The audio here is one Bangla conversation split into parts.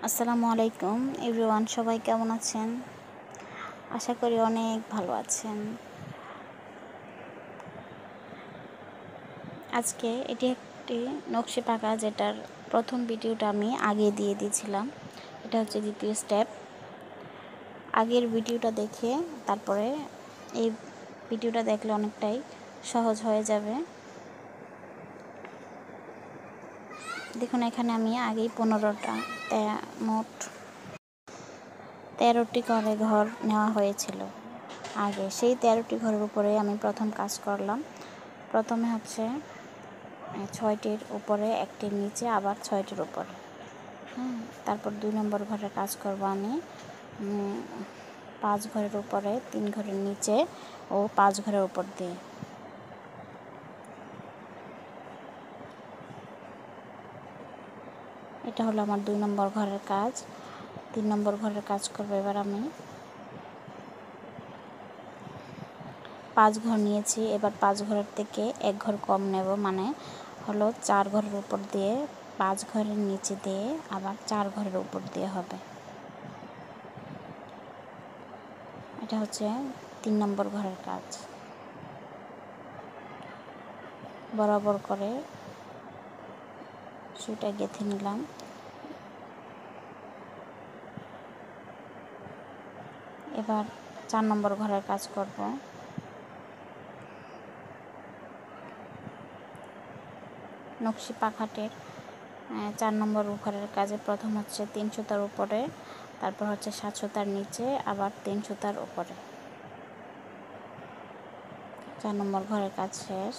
আসসালামু আলাইকুম এভরিওয়ান, সবাই কেমন আছেন? আশা করি অনেক ভালো আছেন। আজকে এটি একটি নকশি পাকা, যেটার প্রথম ভিডিওটা আমি আগে দিয়ে দিয়েছিলাম। এটা হচ্ছে দ্বিতীয় স্টেপ। আগের ভিডিওটা দেখে তারপরে এই ভিডিওটা দেখলে অনেকটাই সহজ হয়ে যাবে। দেখুন, এখানে আমি আগেই 15টা মোট 13টি করে ঘর নেওয়া হয়েছিল। আগে সেই 13টি ঘরের উপরে আমি প্রথম কাজ করলাম। প্রথমে হচ্ছে 6টির উপরে, 1টির নিচে, আবার 6টির উপরে। তারপর 2 নম্বর ঘরের কাজ করব আমি 5 ঘরের উপরে, 3 ঘরের নিচে ও 5 ঘরের উপর দিয়ে। এটা হলো আমার 2 নম্বর ঘরের কাজ। 3 নম্বর ঘরের কাজ করব এবার আমি। 5 ঘর নিয়েছি, এবার 5 ঘরের থেকে 1 ঘর কম নেব, মানে হলো 4 ঘরের উপর দিয়ে, 5 ঘরের নিচে দিয়ে, আবার 4 ঘরের উপর দিয়ে হবে। এটা হচ্ছে 3 নম্বর ঘরের কাজ। বরাবর করে সুইটা গেঁথে নিলাম। এবার 4 নম্বর ঘরের কাজ করব। নকশি পাখাটের 4 নম্বর ঘরের কাজে প্রথম হচ্ছে 3 সুতার উপরে, তারপর হচ্ছে 7 সুতার নিচে, আবার 3 সুতার উপরে। 4 নম্বর ঘরের কাজ শেষ।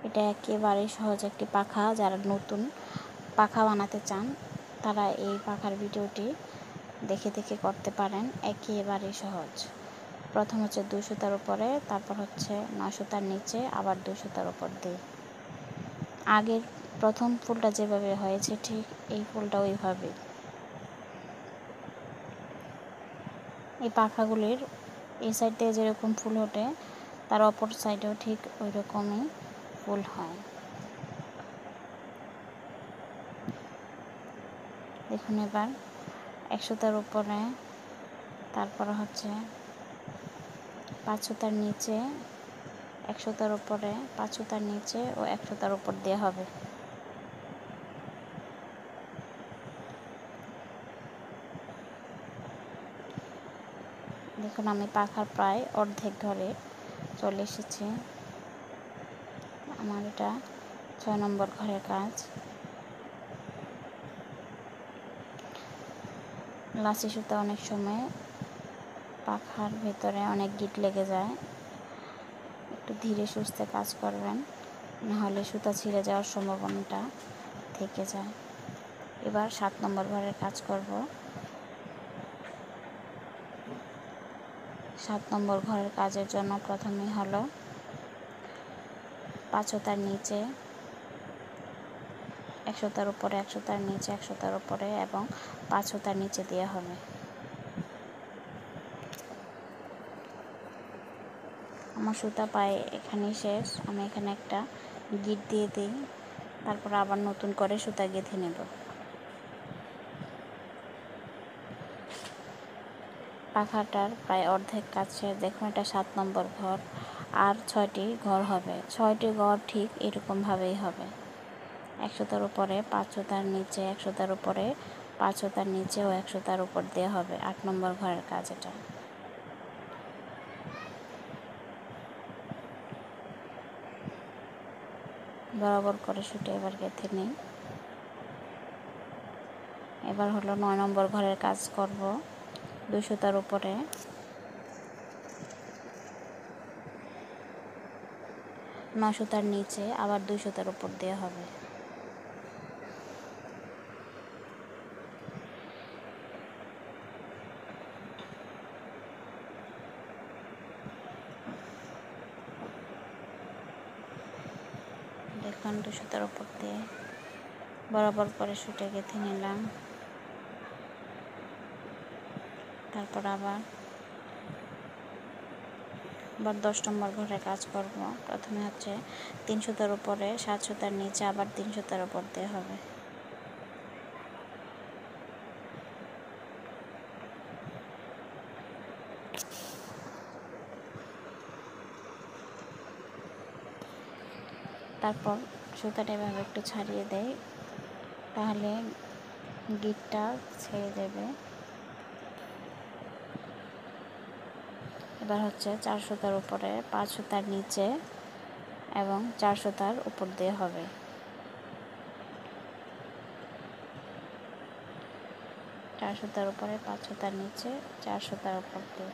এটা একেবারেই সহজ একটি পাখা। যারা নতুন পাখা বানাতে চান তারা এই পাখার ভিডিওটি দেখে দেখে করতে পারেন। একেবারেই সহজ। প্রথম হচ্ছে 2 সুতার উপরে, তারপর হচ্ছে 9 সুতার নিচে, আবার 2 সুতার উপর দিয়ে। আগের প্রথম ফুলটা যেভাবে হয়েছে ঠিক এই ফুলটা ওইভাবে। এই পাখাগুলির এই সাইড থেকে যেরকম ফুল ওঠে তার অপর সাইডেও ঠিক ওই রকমই ফুল হয়। দেখুন, এবার 1 সুতার উপরে, তারপর হচ্ছে 5 সুতার নিচে, 1 সুতার উপরে, 5 সুতার নিচে ও 1 সুতার উপর দিয়ে হবে। দেখুন, আমি পাখার প্রায় অর্ধেক ঘরে চলে এসেছি। আমার এটা 6 নম্বর ঘরের কাজ। লাসি সুতা অনেক সময় পাখার ভেতরে অনেক গিট লেগে যায়। একটু ধীরে সুস্থে কাজ করবেন, নাহলে সুতা ছিঁড়ে যাওয়ার সম্ভাবনাটা থেকে যায়। এবার 7 নম্বর ঘরের কাজ করব। 7 নম্বর ঘরের কাজের জন্য প্রথমেই হলো 5 সুতার নিচে, 1 সুতার উপরে, 1 সুতার নিচে, 1 সুতার উপরে এবং 5 সুতার নিচে দিয়ে হবে। আমার সুতা পায়ে এখানেই শেষ। আমি এখানে একটা গিট দিয়ে দিই, তারপর আবার নতুন করে সুতা গেঁথে নেব। পাখাটার প্রায় অর্ধেক কাজ শেষ। দেখুন, এটা 7 নম্বর ঘর। আর 6টি ঘর হবে। 6টি ঘর ঠিক এরকমভাবেই হবে। 1 সুতার উপরে, 5 সুতার নিচে, 1 সুতার উপরে, 5 সুতার নিচে ও 1 সুতার উপর দিয়ে হবে 8 নম্বর ঘরের কাজ এটা। বরাবর করে সুটে এবার গেঁথে নিই। এবার হলো 9 নম্বর ঘরের কাজ করব। 2 সুতার উপরে, 9 সুতার নিচে, আবার 2 সুতার উপর দিয়ে হবে। দেখুন, 2 সুতার উপর দিয়ে বরাবর করে সুটে গেঁথে নিলাম। তারপর আবার 10 নম্বর ঘরে কাজ করব। প্রথমে হচ্ছে 3 সুতার উপরে, 7 সুতার নিচে, আবার 3 সুতার উপর দিয়ে হবে। তারপর সুতাটা এভাবে একটু ছাড়িয়ে দেয়, তাহলে গিঁটটা ছেড়ে দেবে। এবার হচ্ছে 4 সুতার উপরে 5 সুতার নিচে এবং 4 সুতার উপর দিয়ে হবে। চার সুতার উপরে 5 সুতার নিচে 4 সুতার উপর দিয়ে।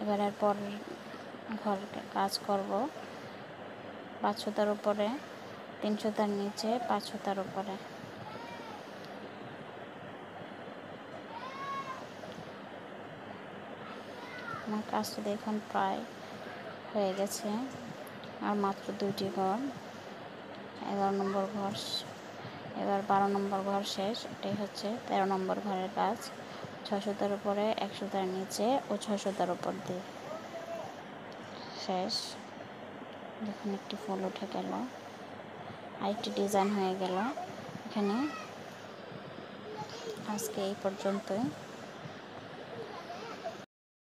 এবার এরপর ঘর কাজ করব। 5 সুতার উপরে 3 সুতার নিচে 5 সুতার উপরে। আমার কাজটা দেখুন প্রায় হয়ে গেছে, আর মাত্র 2টি ঘর। 11 নম্বর ঘর, এবার 12 নম্বর ঘর শেষ। এটাই হচ্ছে 13 নম্বর ঘরের কাজ। 6 সুতার উপরে 1 সুতার নিচে ও 6 সুতার উপর দিয়ে শেষ। দেখুন একটি ফুল উঠে গেল, আরেকটি ডিজাইন হয়ে গেল। এখানে আজকে এই পর্যন্তই।